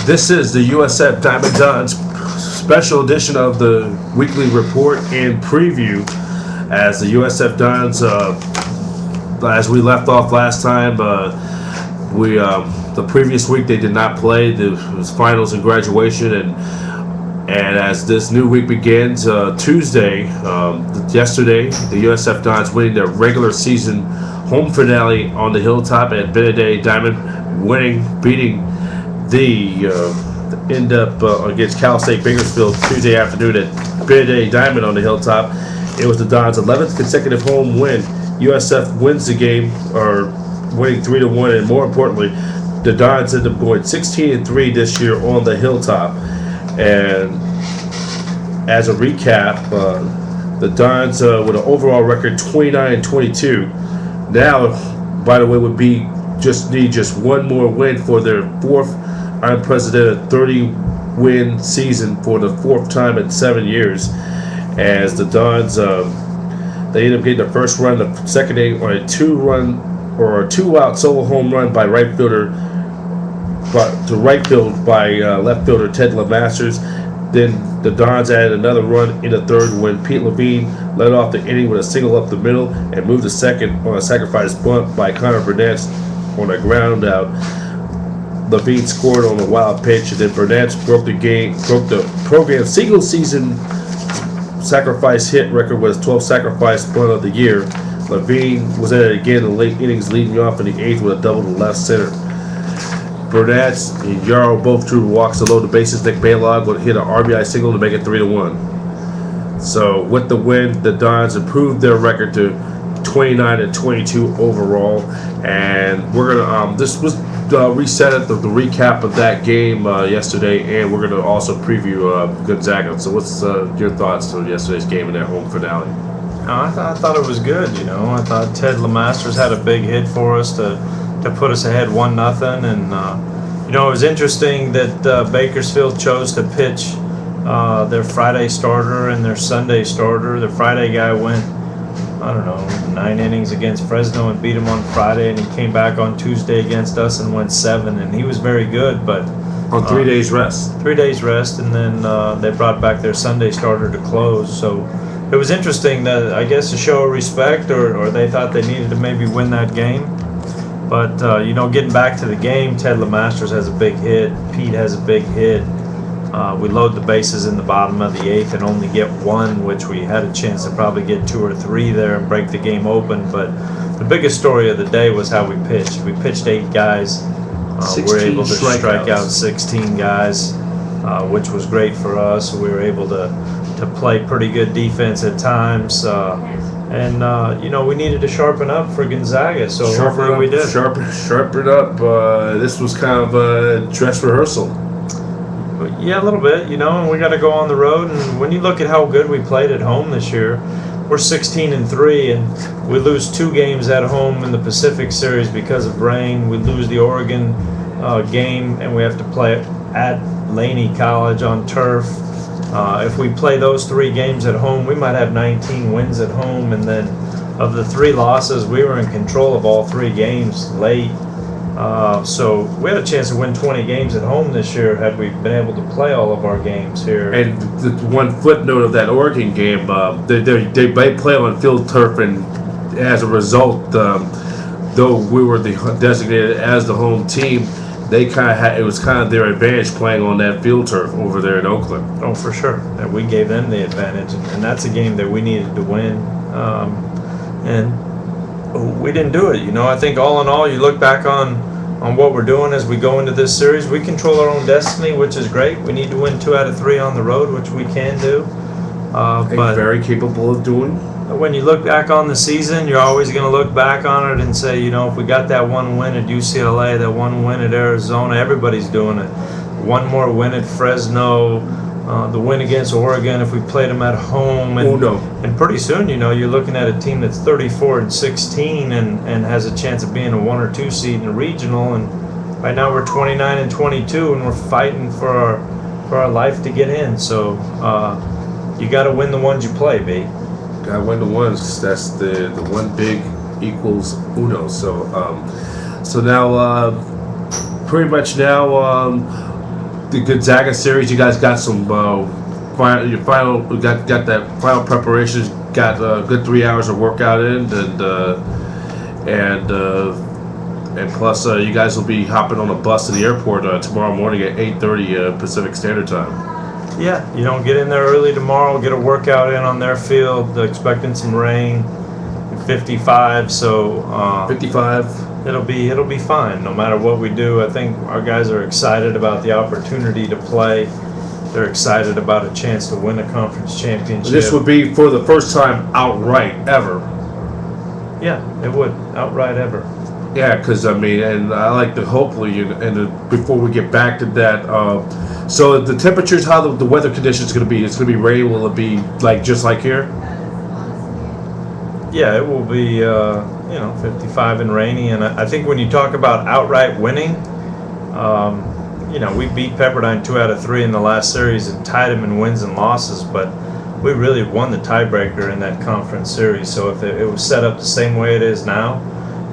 This is the USF Diamond Dons special edition of the weekly report and preview as the USF Dons, as we left off last time, the previous week they did not play. It was finals and graduation, and as this new week begins, Tuesday, yesterday, the USF Dons winning their regular season home finale on the hilltop at Benedetti Diamond, beating the end up against Cal-State Bakersfield Tuesday afternoon at Benedetti Diamond on the hilltop. It was the Dons' 11th consecutive home win. USF wins the game, or winning 3-1, and more importantly, the Dons ended up going 16-3 this year on the hilltop. And as a recap, the Dons with an overall record 29-22. Now, by the way, would need just one more win for their fourth unprecedented 30-win season for the fourth time in 7 years. As the Dons, they ended up getting the first run, the second inning on a two-out solo home run by right fielder, to right field by left fielder Ted LeMasters. Then the Dons added another run in the third when Pete Lavin led off the inning with a single up the middle and moved to second on a sacrifice bunt by Benedetti on a ground out. Lavin scored on a wild pitch, and then Benedetti broke the program single season sacrifice hit record with his 12th sacrifice bunt of the year. Lavin was at it again in the late innings, leading off in the eighth with a double to left center. Benedetti and Yarrow both drew walks to load the bases. Nik Balog would hit an RBI single to make it 3-1. So with the win, the Dons improved their record to 29-22 overall, and we're gonna this was reset at the recap of that game yesterday, and we're gonna also preview Gonzaga. So what's your thoughts on yesterday's game and their home finale? I thought it was good. I thought Ted LeMasters had a big hit for us to put us ahead 1-0, and it was interesting that Bakersfield chose to pitch their Friday starter and their Sunday starter. The Friday guy went, 9 innings against Fresno and beat him on Friday, and he came back on Tuesday against us and went 7, and he was very good, but on 3 days rest. 3 days rest, and then they brought back their Sunday starter to close. So it was interesting that, I guess, to show respect, or they thought they needed to maybe win that game. But getting back to the game, Ted LeMasters has a big hit. Pete has a big hit. We load the bases in the bottom of the eighth and only get one, which we had a chance to probably get 2 or 3 there and break the game open. But the biggest story of the day was how we pitched. We pitched 8 guys. We were able to strike out 16 guys, which was great for us. We were able to play pretty good defense at times. And we needed to sharpen up for Gonzaga, so hopefully we did. Sharpen up. This was kind of a dress rehearsal. Yeah, a little bit, and we got to go on the road. And when you look at how good we played at home this year, we're 16-3, and we lose 2 games at home in the Pacific Series because of rain. We lose the Oregon game, and we have to play at Laney College on turf. If we play those 3 games at home, we might have 19 wins at home, and then of the 3 losses, we were in control of all 3 games late. So we had a chance to win 20 games at home this year had we been able to play all of our games here. And the one footnote of that Oregon game, they play on field turf, and as a result, though we were designated as the home team, they it was kind of their advantage playing on that field turf over there in Oakland. Oh, for sure. And we gave them the advantage, and that's a game that we needed to win. And we didn't do it. I think all in all, you look back on what we're doing as we go into this series, we control our own destiny, which is great. We need to win 2 out of 3 on the road, which we can do. But very capable of doing. When you look back on the season, you're always going to look back on it and say, if we got that 1 win at UCLA, that 1 win at Arizona, everybody's doing it. 1 more win at Fresno, the win against Oregon if we played them at home. And pretty soon, you're looking at a team that's 34-16 and has a chance of being a 1 or 2 seed in a regional. And right now we're 29-22, and we're fighting for our life to get in. So you got to win the ones you play, B. Got to win the ones. That's the one big equals uno. So now pretty much now the Gonzaga series, you guys got some got that final preparations. Got a good 3 hours of workout in, and plus you guys will be hopping on a bus to the airport tomorrow morning at 8:30 Pacific Standard Time. Yeah, get in there early tomorrow, get a workout in on their field. Expecting some rain, 55. So 55. It'll be fine no matter what we do. I think our guys are excited about the opportunity to play. They're excited about a chance to win a conference championship. This would be for the first time outright ever. Yeah, it would outright ever. Yeah, because I mean, and I like to hopefully, before we get back to that, so the temperatures, how the weather conditions going to be? It's going to be rain. Will it be just like here? Yeah, it will be 55 and rainy. And I think when you talk about outright winning, we beat Pepperdine 2 out of 3 in the last series and tied them in wins and losses, but we really won the tiebreaker in that conference series. So if it was set up the same way it is now,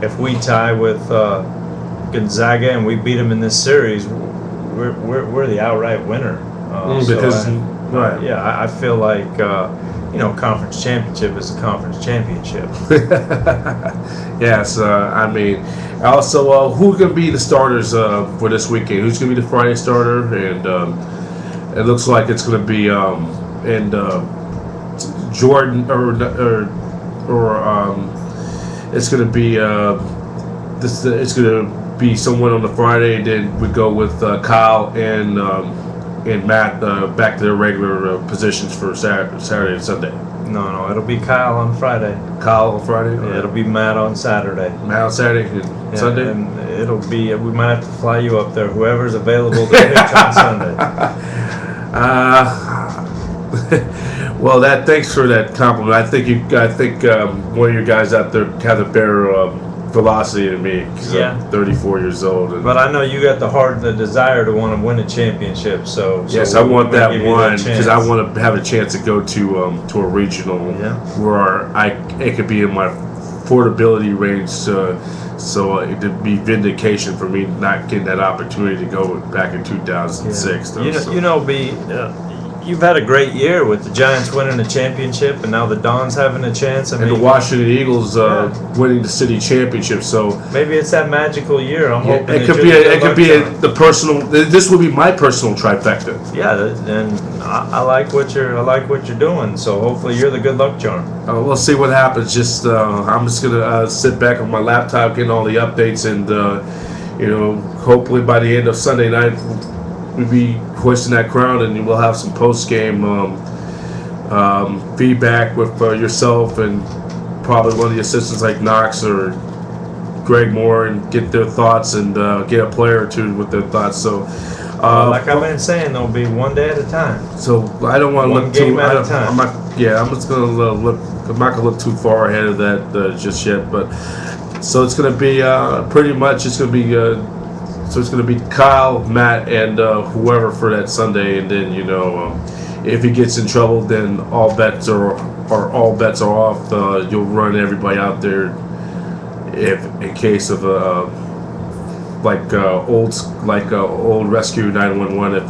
if we tie with Gonzaga and we beat them in this series, we're the outright winner. I feel like conference championship is a conference championship. Yes, I mean, also who's going to be the starters for this weekend? Who's going to be the Friday starter? And it looks like it's going to be Jordan or it's going to be it's going to be someone on the Friday, and then we go with Kyle and Matt back to their regular positions for Saturday and Sunday. No, it'll be Kyle on Friday. Kyle on Friday? Yeah, it'll be Matt on Saturday. Matt on Saturday and Sunday? And it'll be, we might have to fly you up there, whoever's available to pitch on Sunday. Well, thanks for that compliment. I think one of you guys out there have a better velocity than me, because I'm 34 years old. But I know you got the desire to want to win a championship. So yes, I want that one because I want to have a chance to go to a regional where it could be in my affordability range. So it'd be vindication for me not getting that opportunity to go back in 2006. You've had a great year with the Giants winning a championship, and now the Dons having a chance. And the Washington Eagles winning the city championship. So maybe it's that magical year. I'm hoping it could be the personal. This would be my personal trifecta. Yeah, and I like what you're doing. So hopefully you're the good luck charm. We'll see what happens. I'm just gonna sit back on my laptop, getting all the updates, and hopefully by the end of Sunday night, we'll be hoisting that crown, and we'll have some post-game feedback with yourself and probably one of the assistants like Knox or Greg Moore, and get their thoughts and get a player or two with their thoughts. So, like I've been saying, there'll be one day at a time. So I don't want to look too. At a time. I'm just gonna look. I'm not gonna look too far ahead of that just yet. But so it's gonna be pretty much. It's gonna be. So it's going to be Kyle, Matt, and whoever for that Sunday, and then if he gets in trouble, then all bets are off. You'll run everybody out there if in case of old rescue 911 if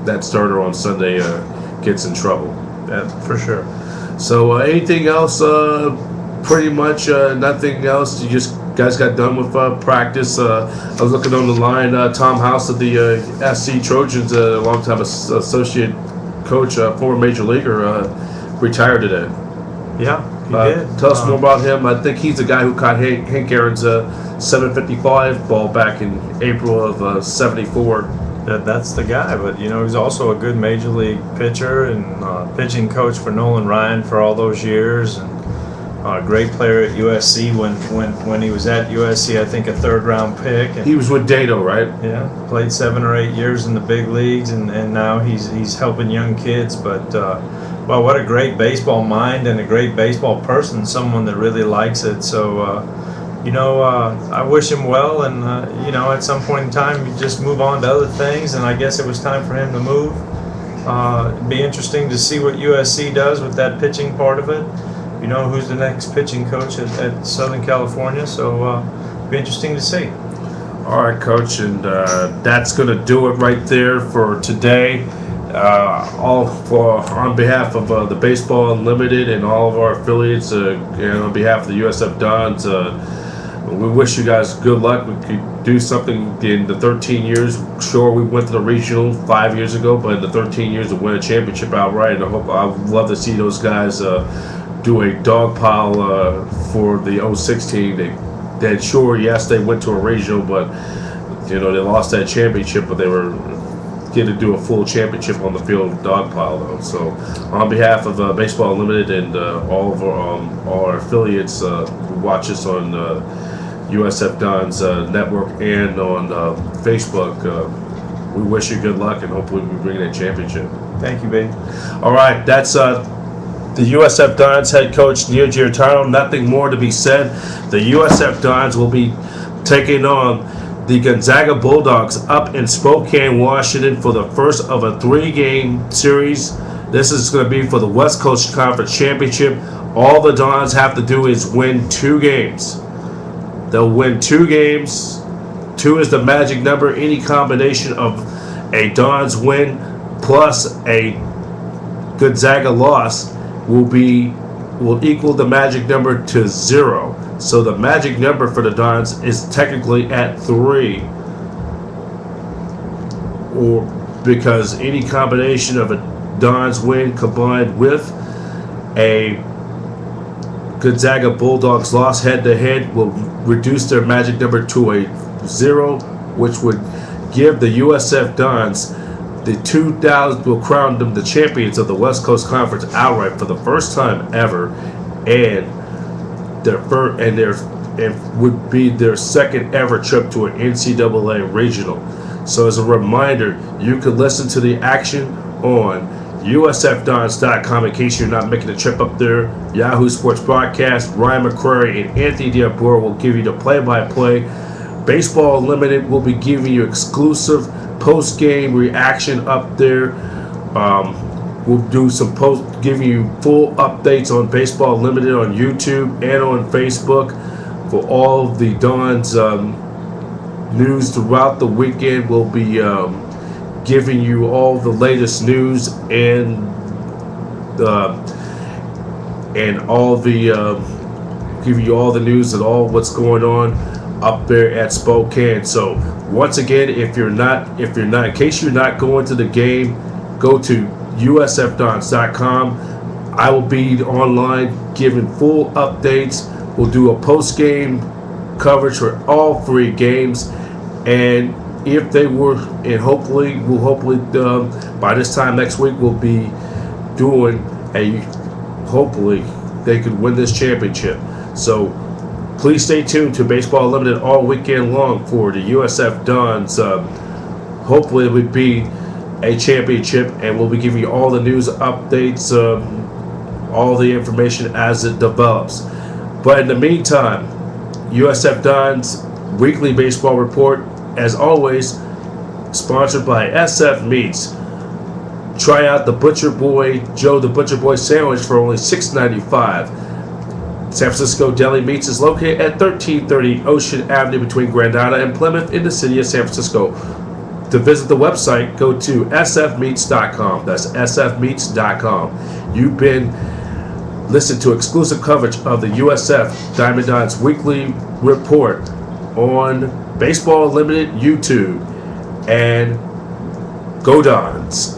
that starter on Sunday gets in trouble. Yeah, for sure. So anything else? Pretty much nothing else. You just guys got done with practice. I was looking on the line. Tom House of the SC Trojans, a longtime associate coach, former major leaguer, retired today. Yeah, he did. Tell us more about him. I think he's the guy who caught Hank Aaron's 755 ball back in April of '74. That's the guy, but he's also a good major league pitcher and pitching coach for Nolan Ryan for all those years, and a great player at USC when he was at USC. I think a third-round pick. And he was with Dato, right? Yeah, played 7 or 8 years in the big leagues, and now he's helping young kids. But well, what a great baseball mind and a great baseball person. Someone that really likes it. So I wish him well, and at some point in time, you just move on to other things. And I guess it was time for him to move. It'd be interesting to see what USC does with that pitching part of it. Who's the next pitching coach at Southern California, so be interesting to see. All right, Coach, and that's going to do it right there for today. On behalf of the Baseball Unlimited and all of our affiliates, and on behalf of the USF Dons, we wish you guys good luck. We could do something in the 13 years. Sure, we went to the regional 5 years ago, but in the 13 years to win a championship outright, and I would love to see those guys do a dog pile for the 06 team. They sure, yes, they went to a regional, but they lost that championship, but they were getting to do a full championship on the field dog pile though. So on behalf of Baseball Unlimited and all of our affiliates who watch us on USF Dons network and on Facebook, we wish you good luck and hopefully we bring that championship. Thank you, babe. All right, that's the USF Dons head coach Neil Giarratano. Nothing more to be said. The USF Dons will be taking on the Gonzaga Bulldogs up in Spokane, Washington for the first of a 3-game series. This is going to be for the West Coast Conference Championship. All the Dons have to do is win 2 games. They'll win 2 games. 2 is the magic number. Any combination of a Dons win plus a Gonzaga loss will equal the magic number to 0. So the magic number for the Dons is technically at 3, or because any combination of a Dons win combined with a Gonzaga Bulldogs loss head-to-head will reduce their magic number to a 0, which would give the USF Dons the 2000 will crown them the champions of the West Coast Conference outright for the first time ever, and would be their second ever trip to an NCAA Regional. So as a reminder, you can listen to the action on USFDons.com in case you're not making a trip up there. Yahoo Sports Broadcast, Ryan McCrary and Anthony Diabora will give you the play-by-play. Baseball Unlimited will be giving you exclusive post-game reaction up there. We'll do some giving you full updates on Baseball Limited on YouTube and on Facebook for all of the Dons news throughout the weekend. We'll be giving you all the latest news and giving you all the news and all what's going on up there at Spokane. So once again, in case you're not going to the game, go to USFDons.com. I will be online giving full updates. We'll do a post-game coverage for all 3 games, and if they were, and hopefully by this time next week we'll be doing hopefully they could win this championship. So please stay tuned to Baseball Limited all weekend long for the USF Dons. Hopefully it would be a championship, and we'll be giving you all the news updates, all the information as it develops. But in the meantime, USF Dons Weekly Baseball Report, as always, sponsored by SF Meats. Try out the Joe the Butcher Boy sandwich for only $6.95. San Francisco Deli Meats is located at 1330 Ocean Avenue between Granada and Plymouth in the city of San Francisco. To visit the website, go to sfmeats.com. That's sfmeats.com. You've been listening to exclusive coverage of the USF Diamond Dons Weekly Report on Baseball Limited YouTube. And go Dons.